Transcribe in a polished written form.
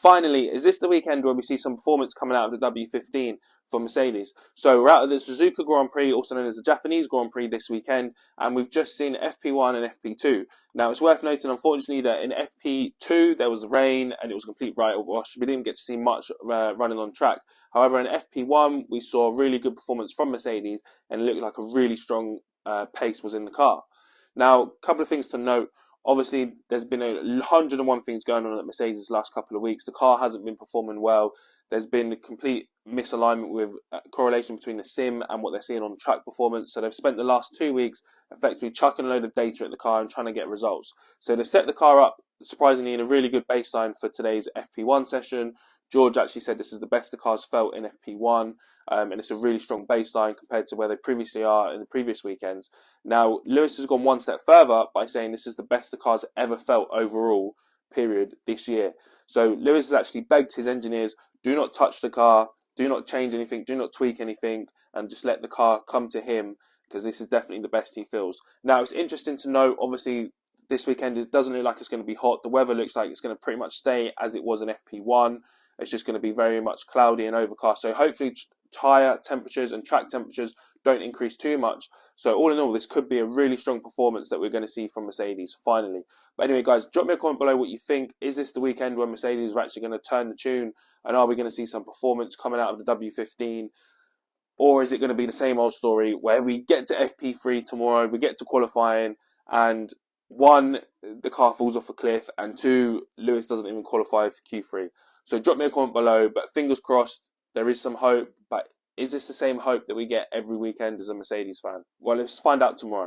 finally, is this the weekend where we see some performance coming out of the W15 for Mercedes? So we're out of the Suzuka Grand Prix, also known as the Japanese Grand Prix, this weekend, and we've just seen FP1 and FP2. Now, it's worth noting, unfortunately, that in FP2 there was rain and it was a complete write-off. We didn't get to see much running on track. However, in FP1, we saw a really good performance from Mercedes, and it looked like a really strong pace was in the car. Now, a couple of things to note. Obviously, there's been 101 things going on at Mercedes the last couple of weeks. The car hasn't been performing well. There's been a complete misalignment with correlation between the sim and what they're seeing on track performance. So they've spent the last 2 weeks effectively chucking a load of data at the car and trying to get results. So they've set the car up, surprisingly, in a really good baseline for today's FP1 session. George actually said this is the best the car's felt in FP1, and it's a really strong baseline compared to where they previously are in the previous weekends. Now, Lewis has gone one step further by saying this is the best the car's ever felt overall, period, this year. So Lewis has actually begged his engineers, do not touch the car, do not change anything, do not tweak anything, and just let the car come to him, because this is definitely the best he feels. Now, it's interesting to note, obviously, this weekend it doesn't look like it's going to be hot. The weather looks like it's going to pretty much stay as it was in FP1. It's just going to be very much cloudy and overcast. So hopefully tyre temperatures and track temperatures don't increase too much. So all in all, this could be a really strong performance that we're going to see from Mercedes finally. But anyway, guys, drop me a comment below what you think. Is this the weekend where Mercedes are actually going to turn the tune? And are we going to see some performance coming out of the W15? Or is it going to be the same old story where we get to FP3 tomorrow, we get to qualifying, and one, the car falls off a cliff, and two, Lewis doesn't even qualify for Q3. So drop me a comment below, but fingers crossed, there is some hope. But is this the same hope that we get every weekend as a Mercedes fan? Well, let's find out tomorrow.